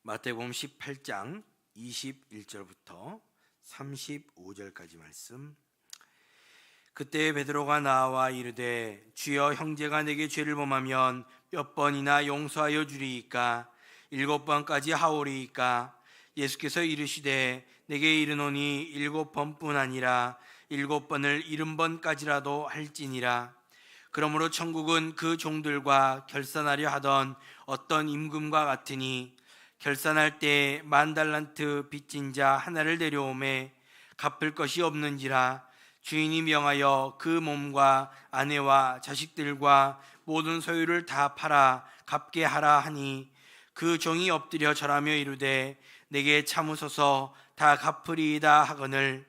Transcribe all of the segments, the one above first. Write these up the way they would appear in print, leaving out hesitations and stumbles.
마태복음 18장 21절부터 35절까지 말씀. 그때 베드로가 나와 이르되 주여, 형제가 내게 죄를 범하면 몇 번이나 용서하여 주리이까? 7번까지 하오리이까? 예수께서 이르시되 내게 이르노니 7번뿐 아니라 7번을 70번까지라도 할지니라. 그러므로 천국은 그 종들과 결산하려 하던 어떤 임금과 같으니, 결산할 때 10,000달란트 빚진 자 하나를 데려오매 갚을 것이 없는지라 주인이 명하여 그 몸과 아내와 자식들과 모든 소유를 다 팔아 갚게 하라 하니, 그 종이 엎드려 절하며 이르되 내게 참으소서, 다 갚으리이다 하거늘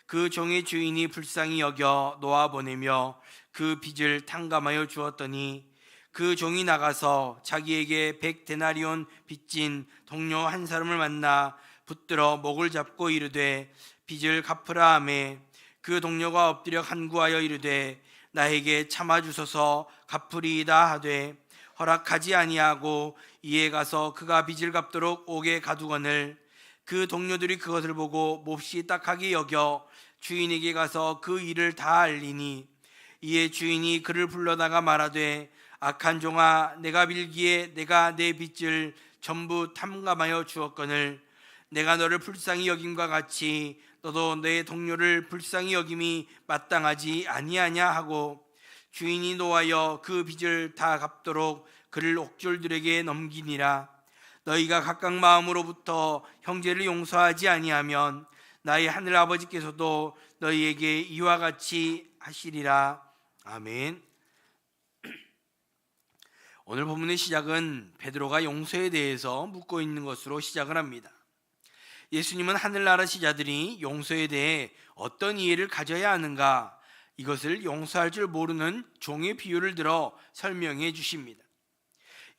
그 종의 주인이 불쌍히 여겨 놓아 보내며 그 빚을 탕감하여 주었더니, 그 종이 나가서 자기에게 100데나리온 빚진 동료 한 사람을 만나 붙들어 목을 잡고 이르되 빚을 갚으라 하매, 그 동료가 엎드려 간구하여 이르되 나에게 참아 주소서, 갚으리이다 하되 허락하지 아니하고 이에 가서 그가 빚을 갚도록 옥에 가두거늘 그 동료들이 그것을 보고 몹시 딱하게 여겨 주인에게 가서 그 일을 다 알리니, 이에 주인이 그를 불러다가 말하되 악한 종아, 내가 빌기에 내가 내 빚을 전부 탕감하여 주었거늘 내가 너를 불쌍히 여김과 같이 너도 내 동료를 불쌍히 여김이 마땅하지 아니하냐 하고, 주인이 노하여 그 빚을 다 갚도록 그를 옥졸들에게 넘기니라. 너희가 각각 마음으로부터 형제를 용서하지 아니하면 나의 하늘 아버지께서도 너희에게 이와 같이 하시리라. 아멘. 오늘 본문의 시작은 베드로가 용서에 대해서 묻고 있는 것으로 시작을 합니다. 예수님은 하늘나라 지자들이 용서에 대해 어떤 이해를 가져야 하는가, 이것을 용서할 줄 모르는 종의 비유를 들어 설명해 주십니다.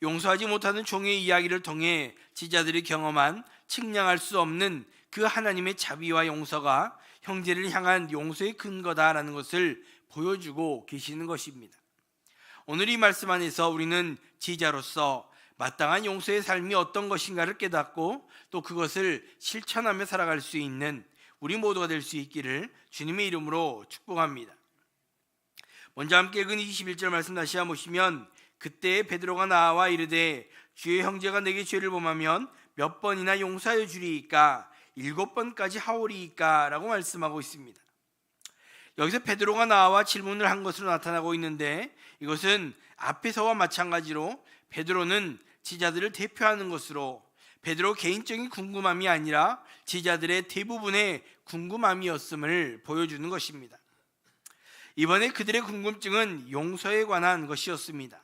용서하지 못하는 종의 이야기를 통해 지자들이 경험한 측량할 수 없는 그 하나님의 자비와 용서가 형제를 향한 용서의 근거다라는 것을 보여주고 계시는 것입니다. 오늘 이 말씀 안에서 우리는 지자로서 마땅한 용서의 삶이 어떤 것인가를 깨닫고 또 그것을 실천하며 살아갈 수 있는 우리 모두가 될 수 있기를 주님의 이름으로 축복합니다. 먼저 함께 읽은 21절 말씀 다시 한번 보시면, 그때 베드로가 나와 이르되 주의 형제가 내게 죄를 범하면 몇 번이나 용서하여 주리이까? 7번까지 하오리이까? 라고 말씀하고 있습니다. 여기서 베드로가 나와 질문을 한 것으로 나타나고 있는데, 이것은 앞에서와 마찬가지로 베드로는 지자들을 대표하는 것으로 베드로 개인적인 궁금함이 아니라 지자들의 대부분의 궁금함이었음을 보여주는 것입니다. 이번에 그들의 궁금증은 용서에 관한 것이었습니다.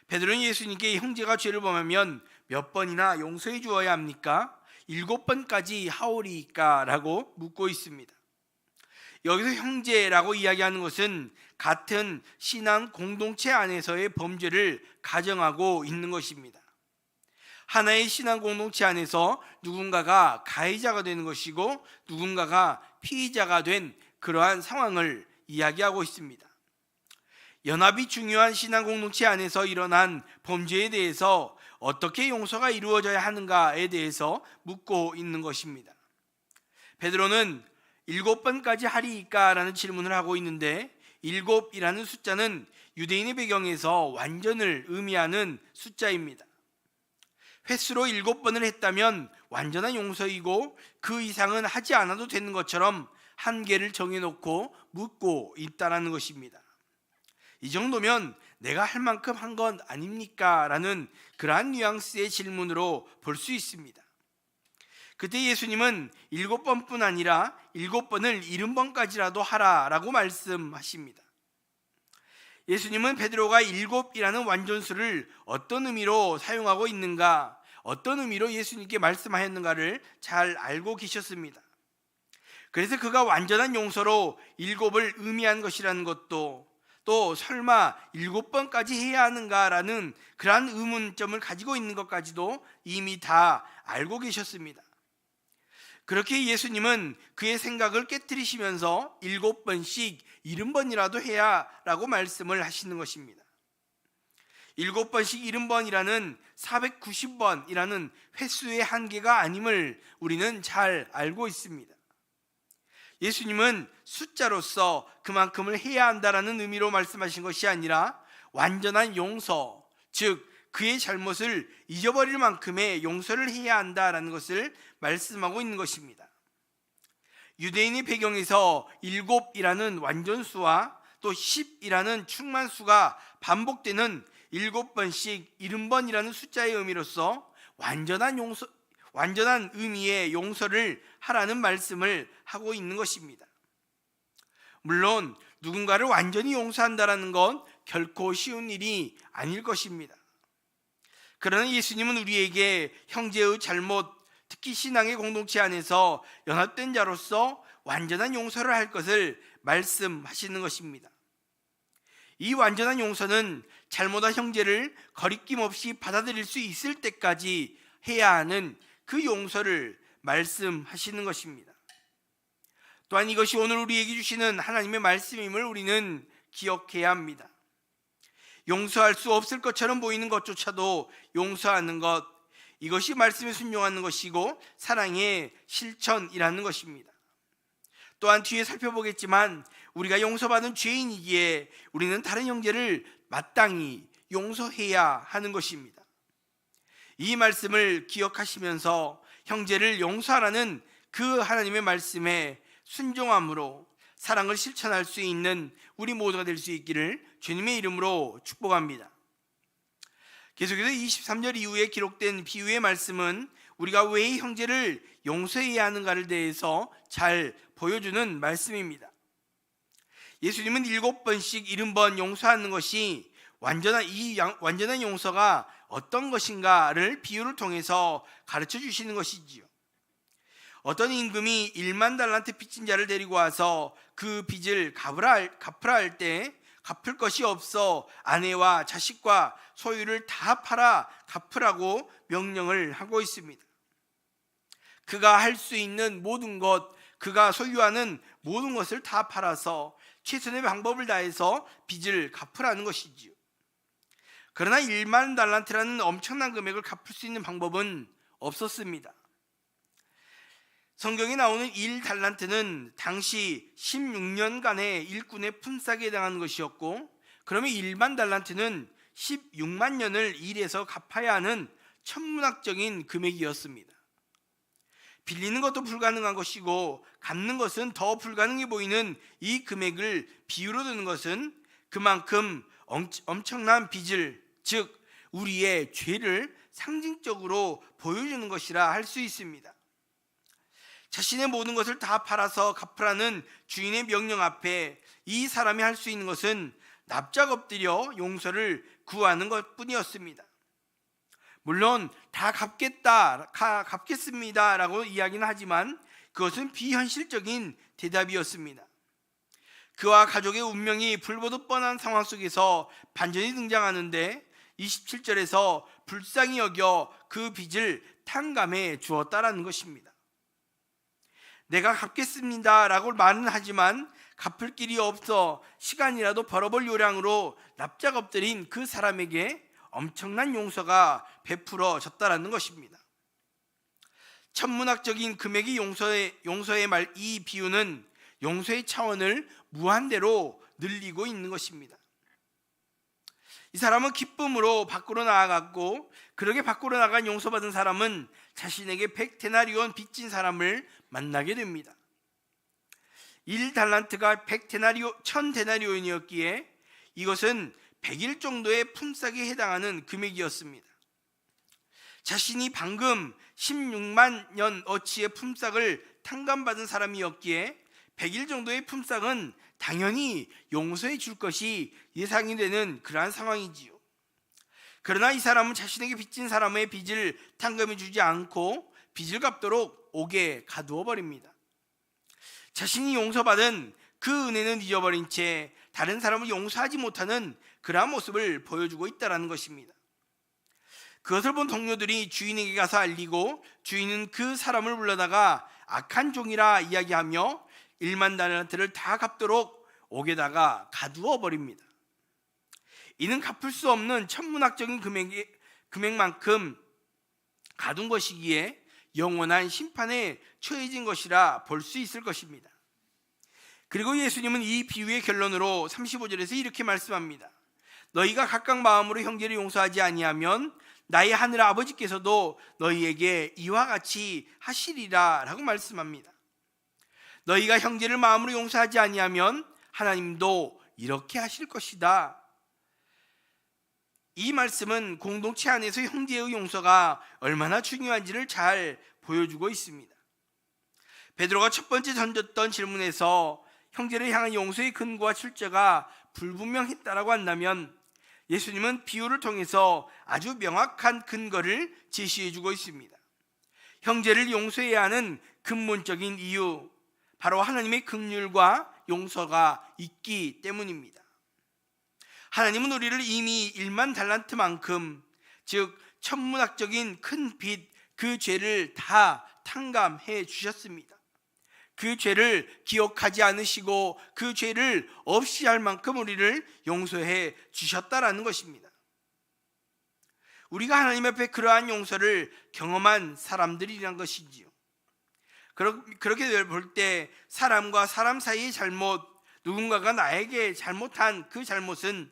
베드로는 예수님께 형제가 죄를 범하면 몇 번이나 용서해 주어야 합니까? 7번까지 하오리이까? 라고 묻고 있습니다. 여기서 형제라고 이야기하는 것은 같은 신앙 공동체 안에서의 범죄를 가정하고 있는 것입니다. 하나의 신앙 공동체 안에서 누군가가 가해자가 되는 것이고 누군가가 피의자가 된 그러한 상황을 이야기하고 있습니다. 연합이 중요한 신앙 공동체 안에서 일어난 범죄에 대해서 어떻게 용서가 이루어져야 하는가에 대해서 묻고 있는 것입니다. 베드로는 7번까지 하리이까? 라는 질문을 하고 있는데, 7이라는 숫자는 유대인의 배경에서 완전을 의미하는 숫자입니다. 횟수로 7번을 했다면 완전한 용서이고 그 이상은 하지 않아도 되는 것처럼 한계를 정해놓고 묻고 있다는 것입니다. 이 정도면 내가 할 만큼 한 건 아닙니까? 라는 그러한 뉘앙스의 질문으로 볼 수 있습니다. 그때 예수님은 7번뿐 아니라 7번을 70번까지라도 하라라고 말씀하십니다. 예수님은 베드로가 7이라는 완전수를 어떤 의미로 사용하고 있는가, 어떤 의미로 예수님께 말씀하였는가를 잘 알고 계셨습니다. 그래서 그가 완전한 용서로 7을 의미한 것이라는 것도, 또 설마 7번까지 해야 하는가라는 그러한 의문점을 가지고 있는 것까지도 이미 다 알고 계셨습니다. 그렇게 예수님은 그의 생각을 깨뜨리시면서 7번씩 70번이라도 해야 라고 말씀을 하시는 것입니다. 7번씩 70번이라는 490번이라는 횟수의 한계가 아님을 우리는 잘 알고 있습니다. 예수님은 숫자로서 그만큼을 해야 한다라는 의미로 말씀하신 것이 아니라 완전한 용서, 즉 그의 잘못을 잊어버릴 만큼의 용서를 해야 한다라는 것을 말씀하고 있는 것입니다. 유대인의 배경에서 7이라는 완전수와 또 10이라는 충만수가 반복되는 7번씩 70번이라는 숫자의 의미로서 완전한 의미의 용서를 하라는 말씀을 하고 있는 것입니다. 물론 누군가를 완전히 용서한다는 건 결코 쉬운 일이 아닐 것입니다. 그러나 예수님은 우리에게 형제의 잘못, 특히 신앙의 공동체 안에서 연합된 자로서 완전한 용서를 할 것을 말씀하시는 것입니다. 이 완전한 용서는 잘못한 형제를 거리낌 없이 받아들일 수 있을 때까지 해야 하는 그 용서를 말씀하시는 것입니다. 또한 이것이 오늘 우리에게 주시는 하나님의 말씀임을 우리는 기억해야 합니다. 용서할 수 없을 것처럼 보이는 것조차도 용서하는 것, 이것이 말씀에 순종하는 것이고 사랑의 실천이라는 것입니다. 또한 뒤에 살펴보겠지만 우리가 용서받은 죄인이기에 우리는 다른 형제를 마땅히 용서해야 하는 것입니다. 이 말씀을 기억하시면서 형제를 용서하라는 그 하나님의 말씀에 순종함으로 사랑을 실천할 수 있는 우리 모두가 될 수 있기를 주님의 이름으로 축복합니다. 계속해서 23절 이후에 기록된 비유의 말씀은 우리가 왜 형제를 용서해야 하는가를 대해서 잘 보여주는 말씀입니다. 예수님은 7번씩 70번 용서하는 것이 완전한 용서가 어떤 것인가를 비유를 통해서 가르쳐 주시는 것이지요. 어떤 임금이 1만 달란트 빚진 자를 데리고 와서 그 빚을 갚으라 할 때 갚을 것이 없어 아내와 자식과 소유를 다 팔아 갚으라고 명령을 하고 있습니다. 그가 할 수 있는 모든 것, 그가 소유하는 모든 것을 다 팔아서 최선의 방법을 다해서 빚을 갚으라는 것이지요. 그러나 1만 달란트라는 엄청난 금액을 갚을 수 있는 방법은 없었습니다. 성경에 나오는 1달란트는 당시 16년간의 일꾼의 품삯에 해당하는 것이었고, 그러면 1만 달란트는 16만 년을 일해서 갚아야 하는 천문학적인 금액이었습니다. 빌리는 것도 불가능한 것이고 갚는 것은 더 불가능해 보이는 이 금액을 비유로 드는 것은 그만큼 엄청난 빚을, 즉 우리의 죄를 상징적으로 보여주는 것이라 할 수 있습니다. 자신의 모든 것을 다 팔아서 갚으라는 주인의 명령 앞에 이 사람이 할 수 있는 것은 납작 엎드려 용서를 구하는 것뿐이었습니다. 물론 다 갚겠습니다 라고 이야기는 하지만 그것은 비현실적인 대답이었습니다. 그와 가족의 운명이 불보듯 뻔한 상황 속에서 반전이 등장하는데 27절에서 불쌍히 여겨 그 빚을 탕감해 주었다라는 것입니다. 내가 갚겠습니다 라고 말은 하지만 갚을 길이 없어 시간이라도 벌어볼 요량으로 납작 엎드린 그 사람에게 엄청난 용서가 베풀어졌다라는 것입니다. 천문학적인 금액의 용서의 말, 이 비유는 용서의 차원을 무한대로 늘리고 있는 것입니다. 이 사람은 기쁨으로 밖으로 나아갔고, 그렇게 밖으로 나간 용서받은 사람은 자신에게 100데나리온 빚진 사람을 만나게 됩니다. 1달란트가 1000데나리온이었기에 이것은 100일 정도의 품삯에 해당하는 금액이었습니다. 자신이 방금 16만 년 어치의 품삯을 탕감받은 사람이었기에 100일 정도의 품삯은 당연히 용서해 줄 것이 예상이 되는 그러한 상황이지요. 그러나 이 사람은 자신에게 빚진 사람의 빚을 탕감해 주지 않고 빚을 갚도록 옥에 가두어 버립니다. 자신이 용서받은 그 은혜는 잊어버린 채 다른 사람을 용서하지 못하는 그러한 모습을 보여주고 있다는 것입니다. 그것을 본 동료들이 주인에게 가서 알리고, 주인은 그 사람을 불러다가 악한 종이라 이야기하며 1만 달란트를 다 갚도록 옥에다가 가두어 버립니다. 이는 갚을 수 없는 천문학적인 금액만큼 가둔 것이기에 영원한 심판에 처해진 것이라 볼 수 있을 것입니다. 그리고 예수님은 이 비유의 결론으로 35절에서 이렇게 말씀합니다. 너희가 각각 마음으로 형제를 용서하지 아니하면 나의 하늘 아버지께서도 너희에게 이와 같이 하시리라 라고 말씀합니다. 너희가 형제를 마음으로 용서하지 아니하면 하나님도 이렇게 하실 것이다. 이 말씀은 공동체 안에서 형제의 용서가 얼마나 중요한지를 잘 보여주고 있습니다. 베드로가 첫 번째 던졌던 질문에서 형제를 향한 용서의 근거와 출처가 불분명했다라고 한다면 예수님은 비유를 통해서 아주 명확한 근거를 제시해주고 있습니다. 형제를 용서해야 하는 근본적인 이유, 바로 하나님의 긍휼과 용서가 있기 때문입니다. 하나님은 우리를 이미 1만 달란트만큼, 즉 천문학적인 큰 빚, 그 죄를 다 탕감해 주셨습니다. 그 죄를 기억하지 않으시고 그 죄를 없이 할 만큼 우리를 용서해 주셨다라는 것입니다. 우리가 하나님 앞에 그러한 용서를 경험한 사람들이란 것이지요. 그렇게 볼 때 사람과 사람 사이의 잘못, 누군가가 나에게 잘못한 그 잘못은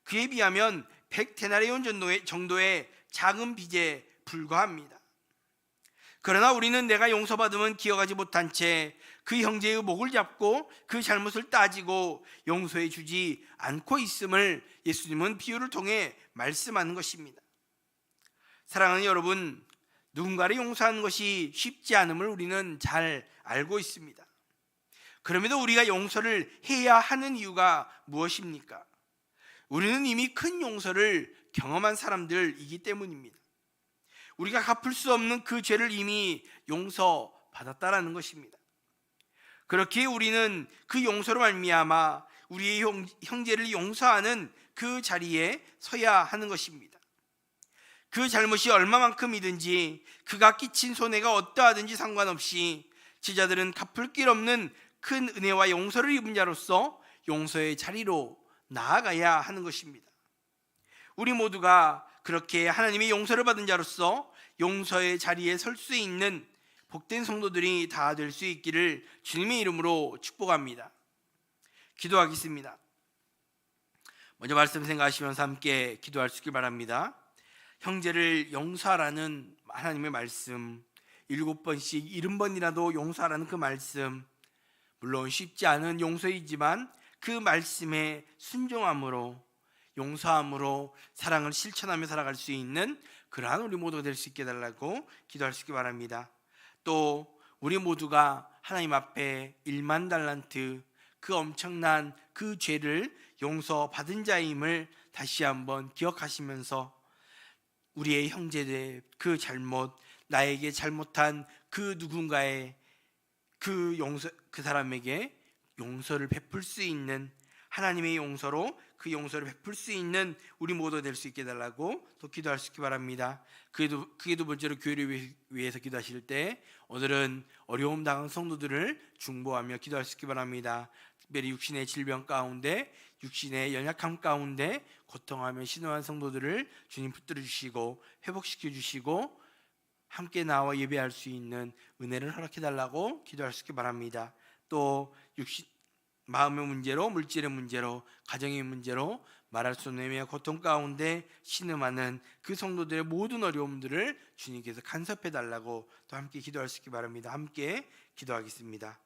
그에 비하면 100데나리온 정도의 작은 빚에 불과합니다. 그러나 우리는 내가 용서받으면 기억하지 못한 채 그 형제의 목을 잡고 그 잘못을 따지고 용서해 주지 않고 있음을 예수님은 비유를 통해 말씀하는 것입니다. 사랑하는 여러분, 누군가를 용서하는 것이 쉽지 않음을 우리는 잘 알고 있습니다. 그럼에도 우리가 용서를 해야 하는 이유가 무엇입니까? 우리는 이미 큰 용서를 경험한 사람들이기 때문입니다. 우리가 갚을 수 없는 그 죄를 이미 용서받았다라는 것입니다. 그렇기에 우리는 그 용서로 말미암아 우리의 형제를 용서하는 그 자리에 서야 하는 것입니다. 그 잘못이 얼마만큼이든지, 그가 끼친 손해가 어떠하든지 상관없이 제자들은 갚을 길 없는 큰 은혜와 용서를 입은 자로서 용서의 자리로 나아가야 하는 것입니다. 우리 모두가 그렇게 하나님의 용서를 받은 자로서 용서의 자리에 설 수 있는 복된 성도들이 다 될 수 있기를 주님의 이름으로 축복합니다. 기도하겠습니다. 먼저 말씀 생각하시면서 함께 기도할 수 있길 바랍니다. 형제를 용서하라는 하나님의 말씀, 7번씩 70번이라도 용서하라는 그 말씀, 물론 쉽지 않은 용서이지만 그 말씀에 순종함으로, 용서함으로 사랑을 실천하며 살아갈 수 있는 그러한 우리 모두가 될 수 있게 해달라고 기도할 수 있기 바랍니다. 또 우리 모두가 하나님 앞에 1만 달란트, 그 엄청난 그 죄를 용서받은 자임을 다시 한번 기억하시면서 우리의 형제들의 그 잘못, 나에게 잘못한 그 누군가의 그 사람에게 용서를 베풀 수 있는, 하나님의 용서로 그 용서를 베풀 수 있는 우리 모두 될 수 있게 해달라고 또 기도할 수 있기 바랍니다. 그게 두 번째로 교회를 위해서 기도하실 때 오늘은 어려움 당한 성도들을 중보하며 기도할 수 있기 바랍니다. 특별히 육신의 질병 가운데, 육신의 연약함 가운데 고통하며 신음한 성도들을 주님 붙들어 주시고 회복시켜 주시고 함께 나와 예배할 수 있는 은혜를 허락해 달라고 기도할 수 있기 바랍니다. 또 마음의 문제로, 물질의 문제로, 가정의 문제로 말할 수 없는 애매한 고통 가운데 신음하는 그 성도들의 모든 어려움들을 주님께서 간섭해 달라고 또 함께 기도할 수 있기 바랍니다. 함께 기도하겠습니다.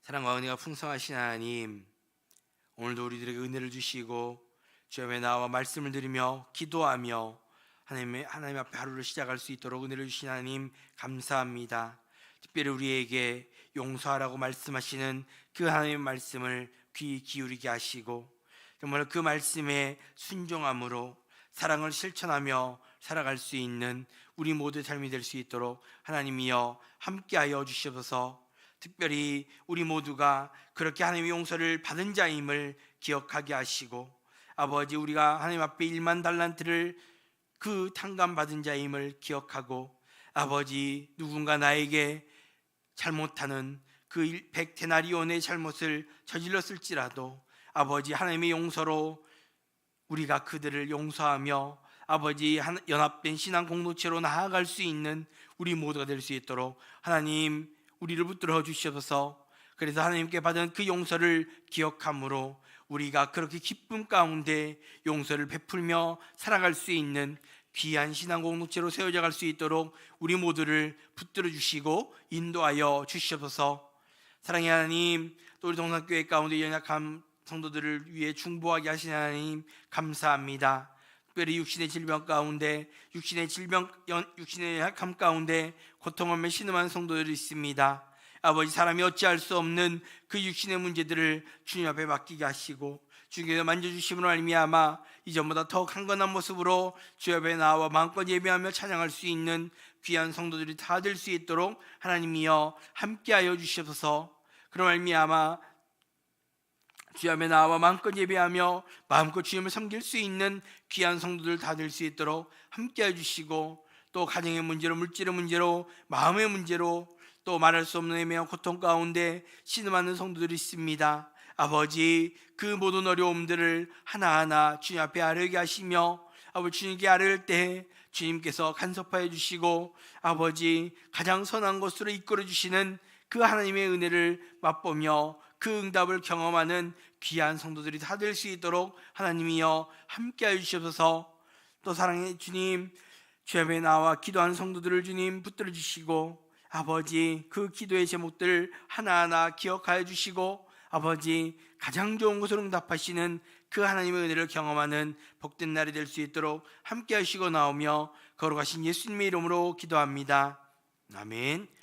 사랑과 은혜가 풍성하신 하나님, 오늘도 우리들에게 은혜를 주시고 주 앞에 나와 말씀을 드리며 기도하며 하나님 앞에 하루를 시작할 수 있도록 은혜를 주신 하나님 감사합니다. 특별히 우리에게 용서하라고 말씀하시는 그 하나님의 말씀을 귀 기울이게 하시고 정말 그 말씀에 순종함으로 사랑을 실천하며 살아갈 수 있는 우리 모두의 삶이 될 수 있도록 하나님이여 함께하여 주시옵소서. 특별히 우리 모두가 그렇게 하나님의 용서를 받은 자임을 기억하게 하시고 아버지, 우리가 하나님 앞에 1만 달란트를 그 탕감받은 자임을 기억하고 아버지, 누군가 나에게 잘못하는 그 100데나리온의 잘못을 저질렀을지라도 아버지, 하나님의 용서로 우리가 그들을 용서하며 아버지 연합된 신앙 공동체로 나아갈 수 있는 우리 모두가 될 수 있도록 하나님 우리를 붙들어 주시옵소서. 그래서 하나님께 받은 그 용서를 기억함으로 우리가 그렇게 기쁨 가운데 용서를 베풀며 살아갈 수 있는 귀한 신앙 공동체로 세워져 갈 수 있도록 우리 모두를 붙들어 주시고 인도하여 주시옵소서. 사랑의 하나님, 또 우리 동산교회 가운데 연약한 성도들을 위해 중보하게 하신 하나님 감사합니다. 특별히 육신의 질병 가운데 육신의 약함 가운데 고통하며 신음하는 성도들이 있습니다. 아버지, 사람이 어찌할 수 없는 그 육신의 문제들을 주님 앞에 맡기게 하시고 주님께서 만져주심으로 말미암아 이전보다 더 강건한 모습으로 주 앞에 나와 마음껏 예배하며 찬양할 수 있는 귀한 성도들이 다 될 수 있도록 하나님이여 함께하여 주시옵소서. 그런 말미암아 주 앞에 나와 마음껏 예배하며 마음껏 주님을 섬길 수 있는 귀한 성도들 다 될 수 있도록 함께해 주시고, 또 가정의 문제로, 물질의 문제로, 마음의 문제로, 또 말할 수 없는 애매한 고통 가운데 신음하는 성도들이 있습니다. 아버지, 그 모든 어려움들을 하나하나 주님 앞에 아뢰게 하시며 아버지, 주님께 아뢰을 때 주님께서 간섭하여 주시고 아버지, 가장 선한 것으로 이끌어 주시는 그 하나님의 은혜를 맛보며 그 응답을 경험하는 귀한 성도들이 다 될 수 있도록 하나님이여 함께하여 주시옵소서. 또 사랑의 주님, 주 앞에 나와 기도하는 성도들을 주님 붙들어 주시고 아버지, 그 기도의 제목들 하나하나 기억하여 주시고 아버지, 가장 좋은 것으로 응답하시는 그 하나님의 은혜를 경험하는 복된 날이 될 수 있도록 함께 하시고 나오며 거룩하신 예수님의 이름으로 기도합니다. 아멘.